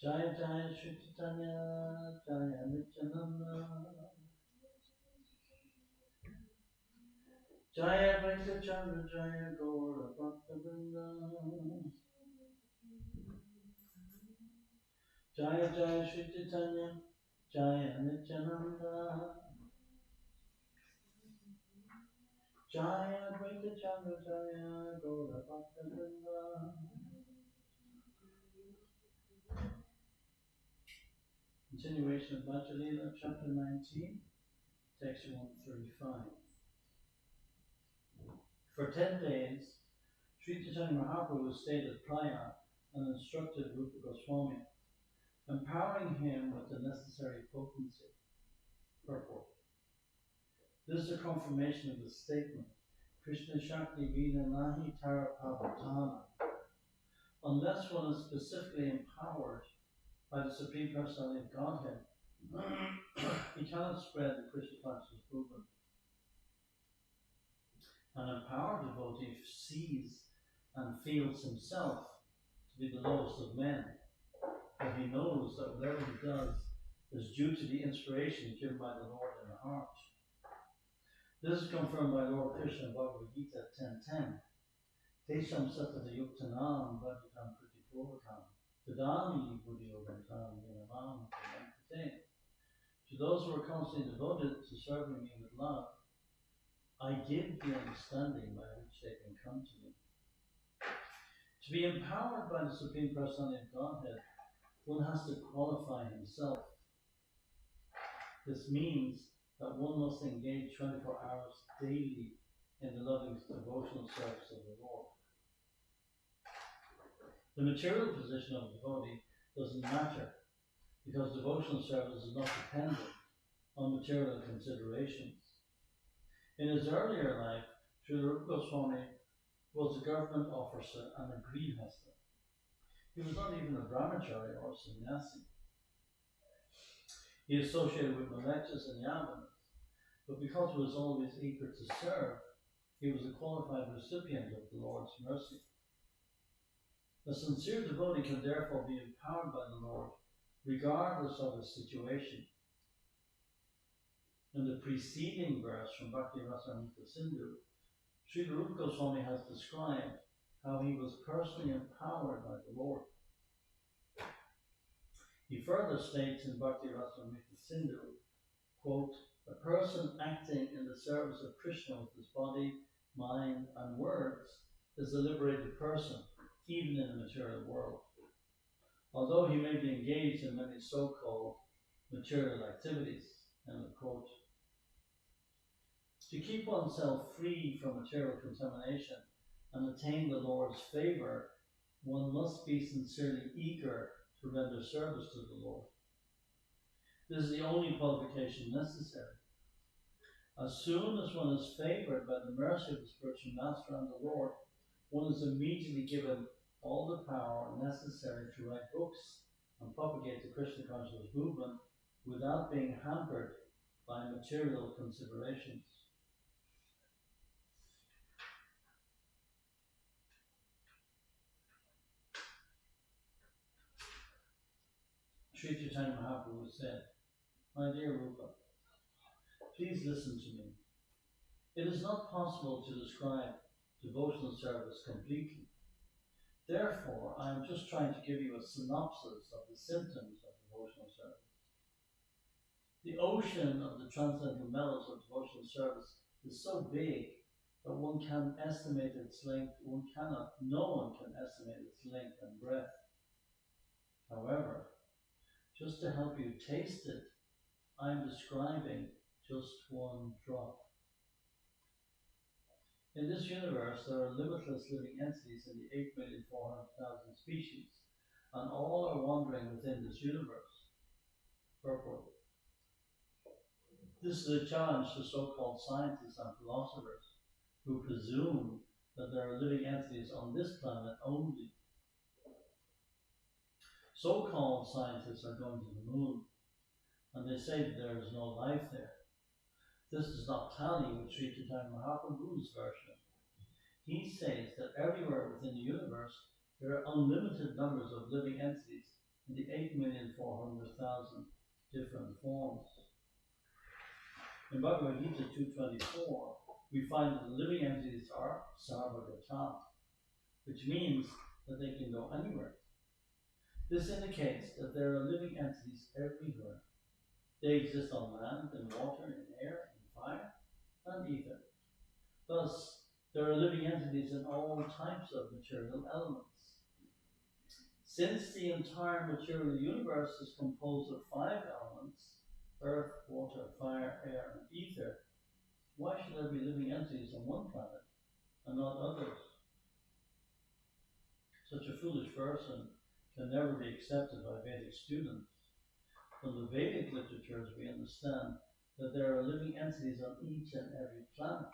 Jaya Jaya Shri Chaitanya, Jaya Nityananda, Jaya Vaita Chandra, Jaya Gaura Bhakta Vrinda, Jaya Jaya Shri Chaitanya, Jaya Nityananda, Jaya Vaita Chandra, Jaya Gaura Bhakta Vrinda. Continuation of Bhajalila, chapter 19, text 135. For 10 days, Sri Chaitanya Mahaprabhu stayed at Praya and instructed Rupa Goswami, empowering him with the necessary potency. Purport. This is a confirmation of the statement, Krishna Shakti Vina Nahi Tara Pavatana. Unless one is specifically empowered by the Supreme Personality of Godhead, he cannot spread the Krishna consciousness movement. An empowered devotee sees and feels himself to be the lowest of men, but he knows that whatever he does is due to the inspiration given by the Lord in the heart. This is confirmed by Lord Krishna in Bhagavad Gita 10.10. Tesham satata yuktanam bhajatam pratipurvakam tadami buddhyogantam yanamam tamankrite. To those who are constantly devoted to serving me with love, I give the understanding by which they can come to me. To be empowered by the Supreme Personality of Godhead, one has to qualify himself. This means that one must engage 24 hours daily in the loving devotional service of the Lord. The material position of a devotee doesn't matter, because devotional service is not dependent on material considerations. In his earlier life, Sri Rupa Goswami was a government officer and a grihastha. He was not even a brahmachari or sannyasi. He associated with milechas and yavanas, but because he was always eager to serve, he was a qualified recipient of the Lord's mercy. A sincere devotee can therefore be empowered by the Lord, regardless of his situation. In the preceding verse from Bhakti Rasamrita Sindhu, Srila Rupa Goswami has described how he was personally empowered by the Lord. He further states in Bhakti Rasamrita Sindhu, quote, "A person acting in the service of Krishna with his body, mind, and words is a liberated person, even in the material world. Although he may be engaged in many so-called material activities," end of quote. To keep oneself free from material contamination and attain the Lord's favor, one must be sincerely eager to render service to the Lord. This is the only qualification necessary. As soon as one is favored by the mercy of the spiritual master and the Lord, one is immediately given all the power necessary to write books and propagate the Krishna consciousness movement without being hampered by material considerations. Sri Chaitanya Mahaprabhu said, "My dear Rupa, please listen to me. It is not possible to describe devotional service completely. Therefore, I am just trying to give you a synopsis of the symptoms of devotional service. The ocean of the transcendental mellows of devotional service is so big that one can estimate its length, no one can estimate its length and breadth. However, just to help you taste it, I am describing just one drop. In this universe, there are limitless living entities in the 8,400,000 species, and all are wandering within this universe. Purport. This is a challenge to so-called scientists and philosophers who presume that there are living entities on this planet only. So-called scientists are going to the moon, and they say that there is no life there. This does not tally with Sri Chaitanya Mahaprabhu's version. He says that everywhere within the universe there are unlimited numbers of living entities in the 8,400,000 different forms. In Bhagavad Gita 2.24, we find that the living entities are sarvagata, which means that they can go anywhere. This indicates that there are living entities everywhere. They exist on land, in water, in air, in fire, and ether. Thus, there are living entities in all types of material elements. Since the entire material universe is composed of 5 elements, earth, water, fire, air, and ether, why should there be living entities on one planet and not others? Such a foolish person can never be accepted by Vedic students. From the Vedic literatures, we understand that there are living entities on each and every planet,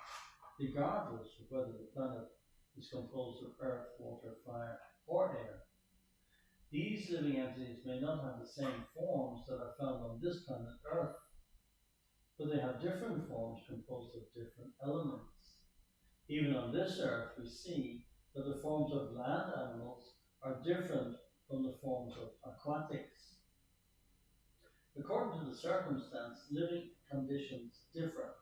regardless of whether the planet is composed of earth, water, fire, or air. These living entities may not have the same forms that are found on this planet Earth, but they have different forms composed of different elements. Even on this earth, we see that the forms of land animals are different from the forms of aquatics. According to the circumstance, living conditions differ,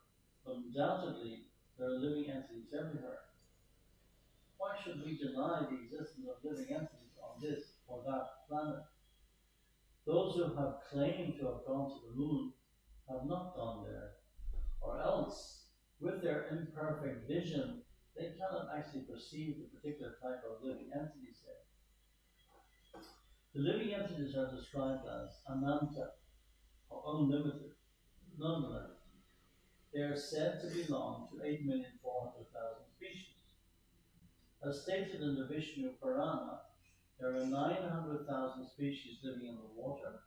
but undoubtedly there are living entities everywhere. Why should we deny the existence of living entities on this or that planet? Those who have claimed to have gone to the moon have not gone there, or else, with their imperfect vision, they cannot actually perceive the particular type of living entities there. The living entities are described as ananta, or unlimited. Nonetheless, they are said to belong to 8,400,000 species. As stated in the Vishnu Purana, there are 900,000 species living in the water,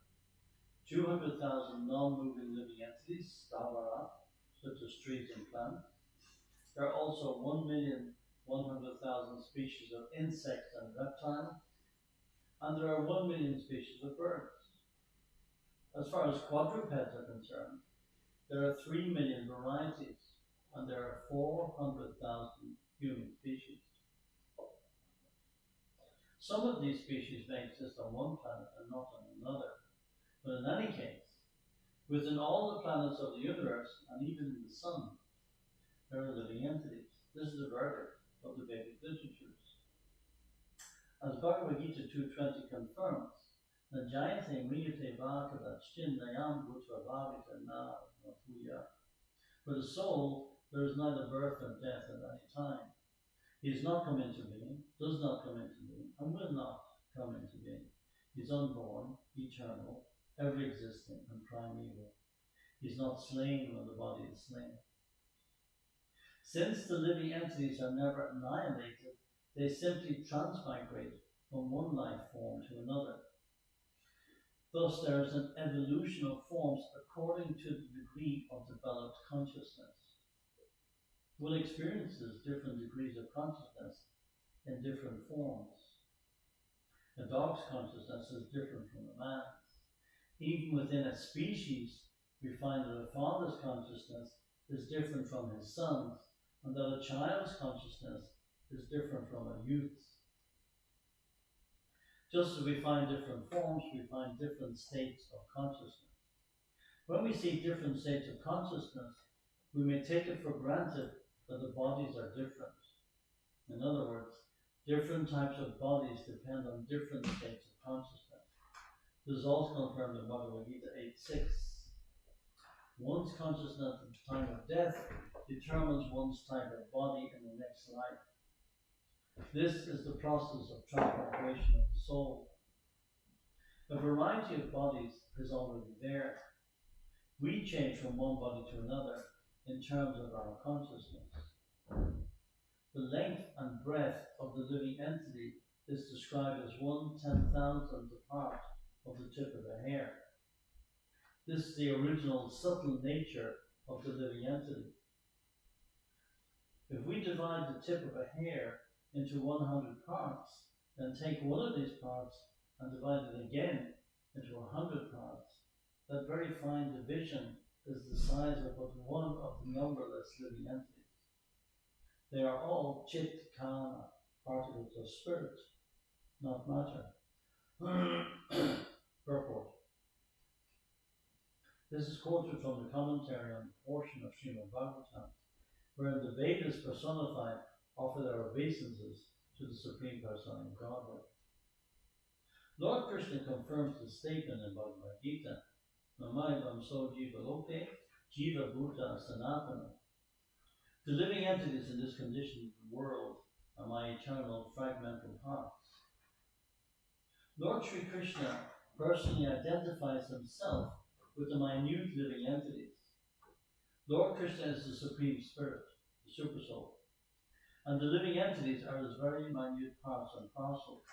200,000 non-moving living entities, stavara, such as trees and plants. There are also 1,100,000 species of insects and reptiles, and there are 1 million species of birds. As far as quadrupeds are concerned, there are 3 million varieties, and there are 400,000 human species. Some of these species may exist on one planet and not on another, but in any case, within all the planets of the universe, and even in the sun, there are living entities. This is the verdict of the Vedic literatures. As Bhagavad Gita 2.20 confirms, Najayate mriyate vakada chinnayam bhutva bhavita na puya. For the soul, there is neither birth nor death at any time. He has not come into being, does not come into being, and will not come into being. He is unborn, eternal, ever-existing, and primeval. He is not slain when the body is slain. Since the living entities are never annihilated, they simply transmigrate from one life form to another. Thus, there is an evolution of forms according to the degree of developed consciousness. One experiences different degrees of consciousness in different forms. A dog's consciousness is different from a man's. Even within a species, we find that a father's consciousness is different from his son's, and that a child's consciousness is different from a youth's. Just as we find different forms, we find different states of consciousness. When we see different states of consciousness, we may take it for granted that the bodies are different. In other words, different types of bodies depend on different states of consciousness. This is also confirmed in Bhagavad Gita 8.6. One's consciousness at the time of death determines one's type of body in the next life. This is the process of transmigration of the soul. A variety of bodies is already there. We change from one body to another in terms of our consciousness. The length and breadth of the living entity is described as 1/10,000th part of the tip of a hair. This is the original subtle nature of the living entity. If we divide the tip of a hair into 100 parts, then take one of these parts and divide it again into 100 parts, that very fine division is the size of but one of the numberless living entities. They are all chit kana, particles of spirit, not matter. Purport. This is quoted from the commentary on the portion of Srimad Bhagavatam, wherein the Vedas personified offer their obeisances to the Supreme Personality of Godhead. Lord Krishna confirms the statement in Bhagavad Gita, Namayam so jiva loke, jiva bhuta sanatana. The living entities in this conditioned world are my eternal fragmental parts. Lord Sri Krishna personally identifies himself with the minute living entities. Lord Krishna is the Supreme Spirit, the Supersoul, and the living entities are his very minute parts and parcels.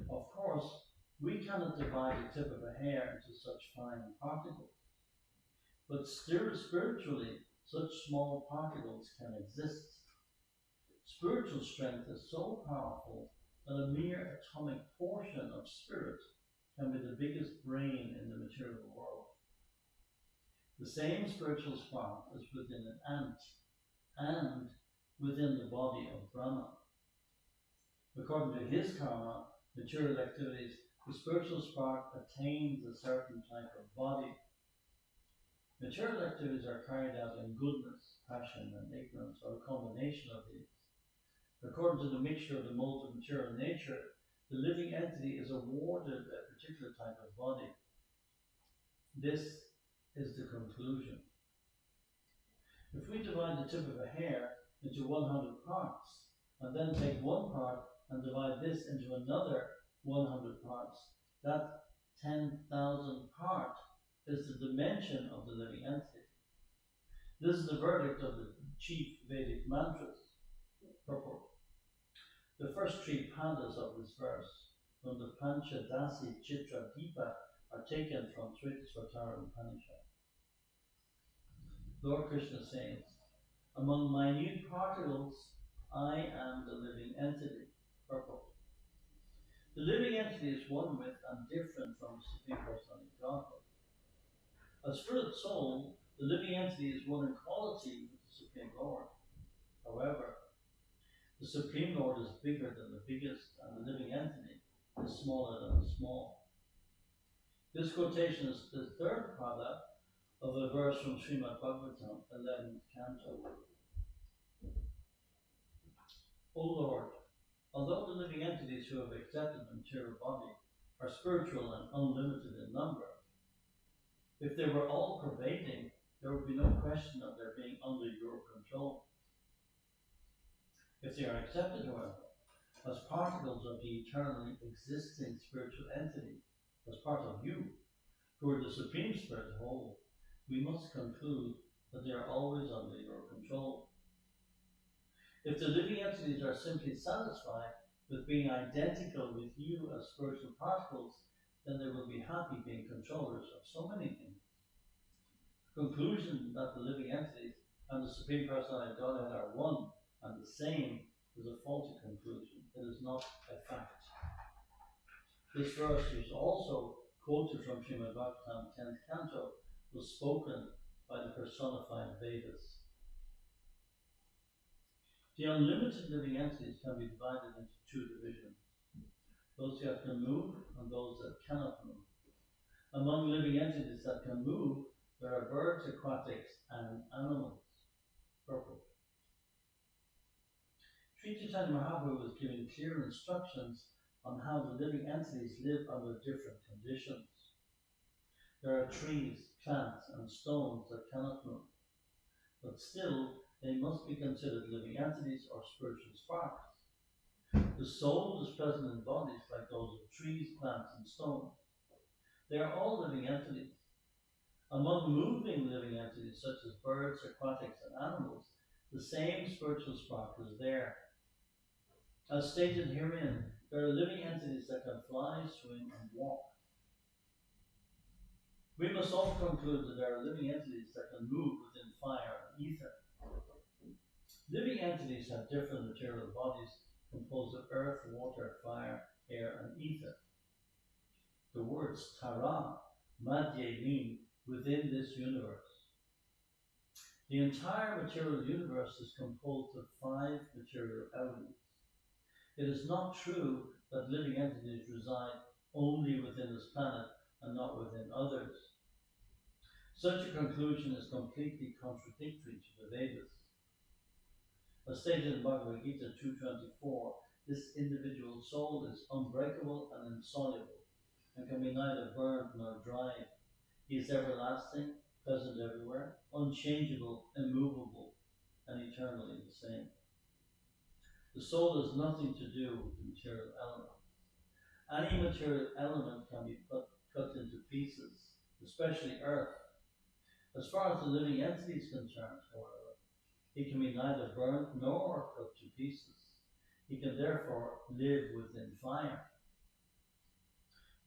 Of course, we cannot divide the tip of a hair into such fine particles, but still spiritually, such small particles can exist. Spiritual strength is so powerful that a mere atomic portion of spirit can be the biggest brain in the material world. The same spiritual spark is within an ant and within the body of Brahma. According to his karma, material activities, the spiritual spark attains a certain type of body. Material activities are carried out in goodness, passion, and ignorance, or a combination of these. According to the mixture of the modes of material nature, the living entity is awarded a particular type of body. This is the conclusion. If we divide the tip of a hair into 100 parts, and then take one part and divide this into another 100 parts, that 10,000th part is the dimension of the living entity. This is the verdict of the chief Vedic mantras. Purport. The first three padas of this verse, from the Panchadasi Chitra Deepa, are taken from Svetashvatara Upanishad. Lord Krishna says, among minute particles, I am the living entity. Purport. The living entity is one with and different from the Supreme Personality of Godhead. As Spirit Soul, the living entity is one in quality with the Supreme Lord. However, the Supreme Lord is bigger than the biggest, and the living entity is smaller than the small. This quotation is the third pada of a verse from Srimad Bhagavatam, 11th canto. O Lord, although the living entities who have accepted the material body are spiritual and unlimited in number, if they were all pervading, there would be no question of their being under your control. If they are accepted, however, as particles of the eternally existing spiritual entity, as part of you, who are the Supreme Spirit whole, we must conclude that they are always under your control. If the living entities are simply satisfied with being identical with you as spiritual particles, then they will be happy being controllers of so many things. The conclusion that the living entities and the Supreme Personality of Godhead are one and the same is a faulty conclusion. It is not a fact. This verse was also quoted from Srimad Bhagavatam 10th canto, was spoken by the personified Vedas. The unlimited living entities can be divided into two divisions: those that can move and those that cannot move. Among living entities that can move, there are birds, aquatics, and animals. Purple. Sri Chaitanya Mahaprabhu was giving clear instructions on how the living entities live under different conditions. There are trees, plants, and stones that cannot move, but still they must be considered living entities or spiritual sparks. The soul is present in bodies like those of trees, plants, and stones. They are all living entities. Among moving living entities such as birds, aquatics, and animals, the same spiritual spark is there. As stated herein, there are living entities that can fly, swim, and walk. We must also conclude that there are living entities that can move within fire and ether. Living entities have different material bodies composed of earth, water, fire, air, and ether. The words Tara, Madhye mean within this universe. The entire material universe is composed of 5 material elements. It is not true that living entities reside only within this planet and not within others. Such a conclusion is completely contradictory to the Vedas. As stated in Bhagavad Gita 2.24, this individual soul is unbreakable and insoluble, and can be neither burned nor dried. He is everlasting, present everywhere, unchangeable, immovable, and eternally the same. The soul has nothing to do with the material element. Any material element can be cut into pieces, especially earth. As far as the living entity is concerned, however, he can be neither burnt nor cut to pieces. He can therefore live within fire.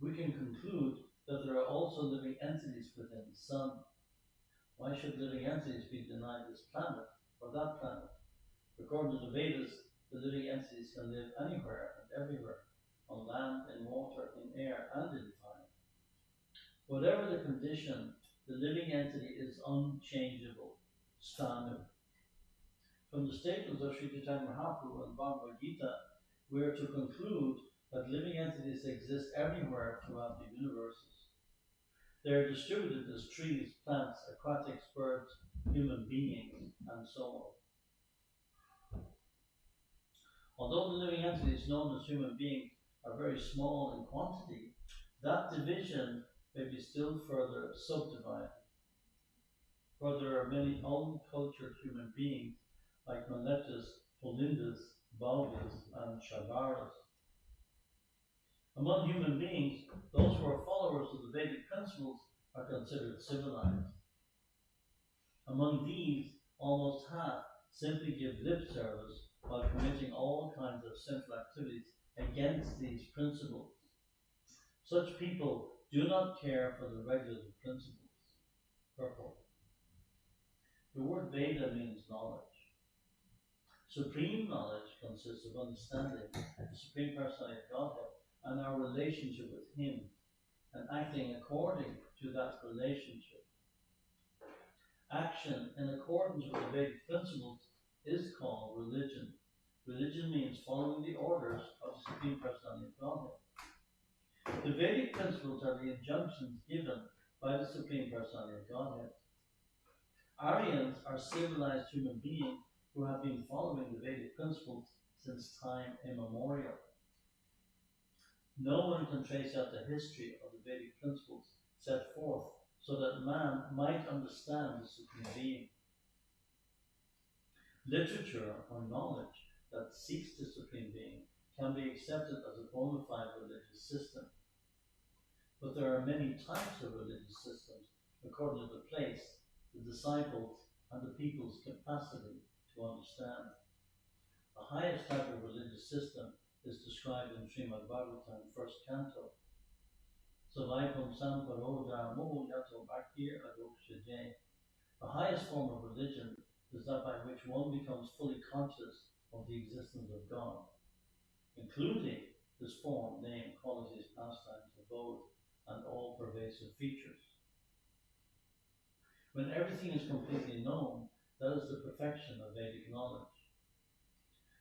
We can conclude that there are also living entities within the sun. Why should living entities be denied this planet or that planet? According to the Vedas, the living entities can live anywhere and everywhere, on land, in water, in air, and in fire. Whatever the condition, the living entity is unchangeable, stanu. From the statements of Sri Chaitanya Mahaprabhu and Bhagavad Gita, we are to conclude that living entities exist everywhere throughout the universes. They are distributed as trees, plants, aquatics, birds, human beings, and so on. Although the living entities known as human beings are very small in quantity, that division may be still further subdivided. For there are many uncultured human beings like Maletas, Polindas, Balgas, and Shagaras. Among human beings, those who are followers of the Vedic principles are considered civilized. Among these, almost half simply give lip service while committing all kinds of sinful activities against these principles. Such people do not care for the regular principles. Purport. The word Veda means knowledge. Supreme knowledge consists of understanding the Supreme Personality of Godhead and our relationship with Him, and acting according to that relationship. Action in accordance with the Vedic principles is called religion. Religion means following the orders of the Supreme Personality of Godhead. The Vedic principles are the injunctions given by the Supreme Personality of Godhead. Aryans are civilized human beings who have been following the Vedic principles since time immemorial. No one can trace out the history of the Vedic principles set forth so that man might understand the Supreme Being. Literature or knowledge that seeks the Supreme Being can be accepted as a bona fide religious system. But there are many types of religious systems according to the place, the disciples, and the people's capacity to understand. The highest type of religious system is described in Srimad Bhagavatam, first canto. Savaipam Samparo Dharmo Yato Bhaktir Adokshajay. The highest form of religion is that by which one becomes fully conscious of the existence of God, including His form, name, qualities, pastimes, abode, and all pervasive features. When everything is completely known, that is the perfection of Vedic knowledge.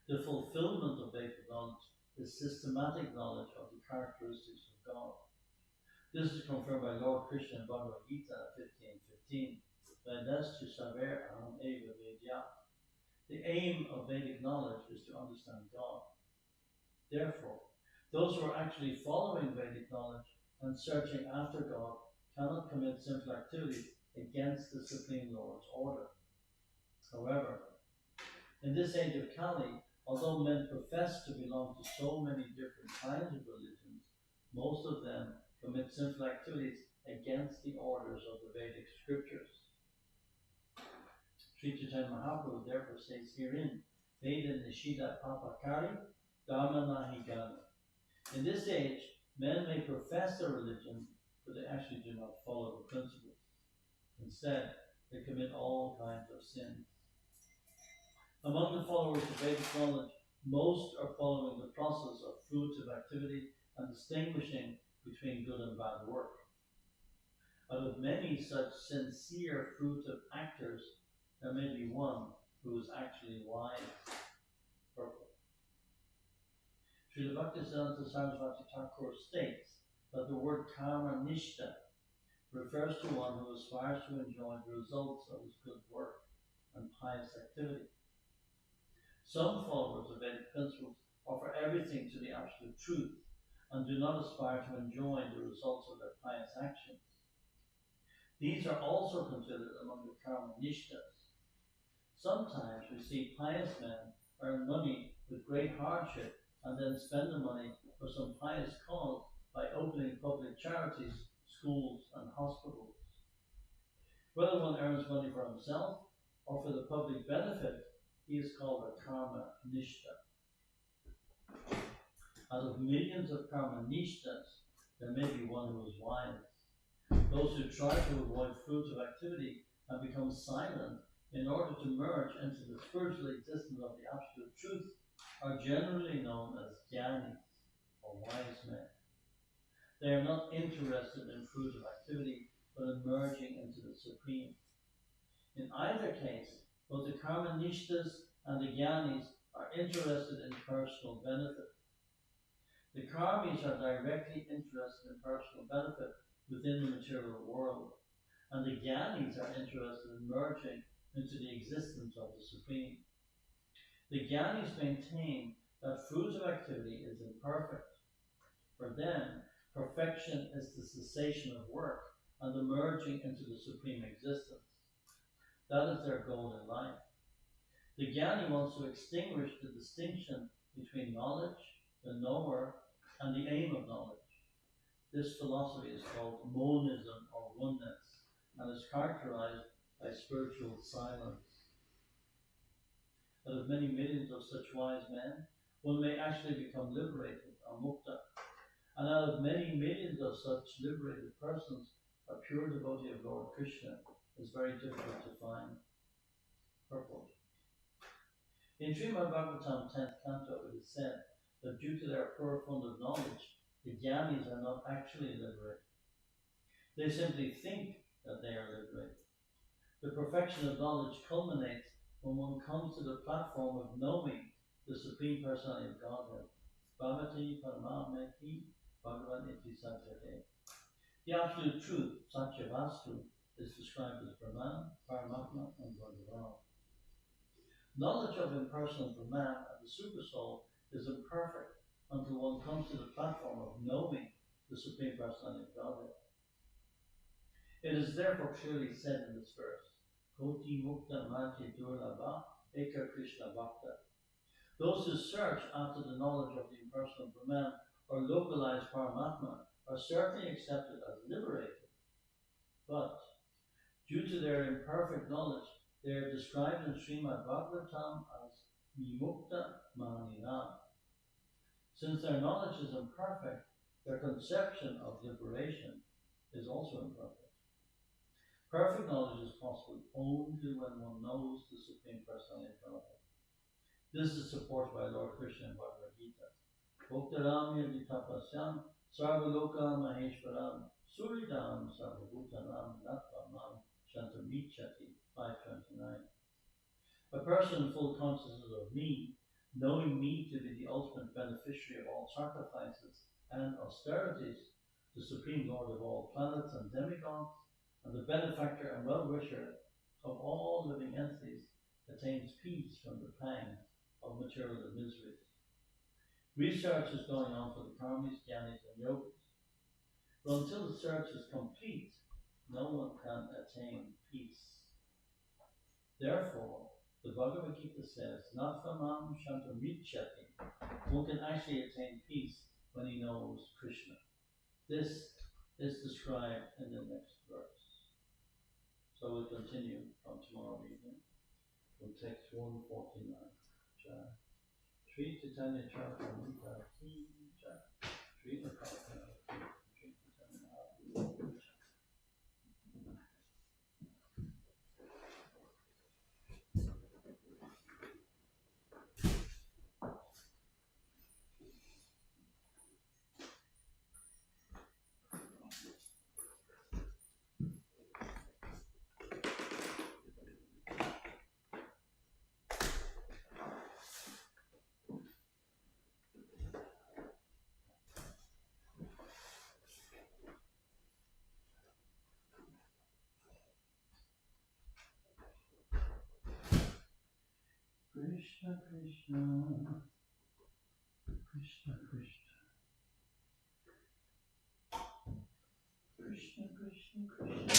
The fulfillment of Vedic knowledge is systematic knowledge of the characteristics of God. This is confirmed by Lord Krishna in Bhagavad Gita 15:15. Vedastu saver aham eva vedya. The aim of Vedic knowledge is to understand God. Therefore, those who are actually following Vedic knowledge and searching after God cannot commit sinful activities against the Supreme Lord's order. However, in this age of Kali, although men profess to belong to so many different kinds of religions, most of them commit sinful activities against the orders of the Vedic scriptures. Sri Chaitanya Mahaprabhu therefore says herein, Veda Nishida Papakari Dharma Nahi Gani. In this age, men may profess their religion, but they actually do not follow the principles. Instead, they commit all kinds of sins. Among the followers of Vedic knowledge, most are following the process of fruitive activity and distinguishing between good and bad work. Out of many such sincere fruitive actors, there may be one who is actually wise. Purport. Srila Bhaktisiddhanta Sarasvati Thakur states that the word karma nishta refers to one who aspires to enjoy the results of his good work and pious activity. Some followers of Vedic principles offer everything to the absolute truth and do not aspire to enjoy the results of their pious actions. These are also considered among the karma nishtas. Sometimes we see pious men earn money with great hardship and then spend the money for some pious cause by opening public charities, schools, and hospitals. Whether one earns money for himself or for the public benefit, he is called a karma nishta. Out of millions of karma nishtas, there may be one who is wise. Those who try to avoid fruitive activity and become silent in order to merge into the spiritual existence of the absolute truth are generally known as jnanis, or wise men. They are not interested in fruitive activity, but in merging into the Supreme. In either case, both the karma nishtas and the jnanis are interested in personal benefit. The karmis are directly interested in personal benefit within the material world, and the jnanis are interested in merging into the existence of the Supreme. The jnanis maintain that fruitive activity is imperfect. For them, perfection is the cessation of work and the merging into the Supreme existence. That is their goal in life. The jnani wants to extinguish the distinction between knowledge, the knower, and the aim of knowledge. This philosophy is called monism or oneness and is characterized by spiritual silence. Out of many millions of such wise men, one may actually become liberated, or mukta. And out of many millions of such liberated persons, a pure devotee of Lord Krishna is very difficult to find. Purport. In Srimad Bhagavatam 10th canto, it is said that due to their poor fund of knowledge, the jnanis are not actually liberated. They simply think that they are liberated. The perfection of knowledge culminates when one comes to the platform of knowing the Supreme Personality of Godhead. Bhagavati Paramameti Bhagavan Iti Satyate. The absolute truth, Satyavastu, is described as Brahman, Paramatma, and Bhagavan. Knowledge of impersonal Brahman and the Supersoul is imperfect until one comes to the platform of knowing the Supreme Personality of Godhead. It is therefore clearly said in this verse, Koti Mukta Mati Durlabha Eka Krishna Bhakta. Those who search after the knowledge of the impersonal Brahman or localized Paramatma are certainly accepted as liberated. But due to their imperfect knowledge, they are described in Srimad Bhagavatam as Vimukta Mahanina. Since their knowledge is imperfect, their conception of liberation is also imperfect. Perfect knowledge is possible only when one knows the Supreme Personality of Godhead. This is supported by Lord Krishna in Bhagavad Gita. Bhoktaram yaditapasyam sarvaloka maheshwaram suridam sarvabhutanam nattvamam shantamicchati 529. A person in full consciousness of me, knowing me to be the ultimate beneficiary of all sacrifices and austerities, the Supreme Lord of all planets and demigods, and the benefactor and well-wisher of all living entities, attains peace from the pangs of material miseries. Research is going on for the karmis, jnanis, and yogis. But until the search is complete, no one can attain peace. Therefore, the Bhagavad Gita says, Nattvamam Shantamicchati. One can actually attain peace when he knows Krishna. This is described in the next verse. So we'll continue from tomorrow evening from text 149. Sri Chaitanya Charitamrita Ki Jai. Sri Chaitanya Krishna Krishna Krishna Krishna Krishna Krishna Krishna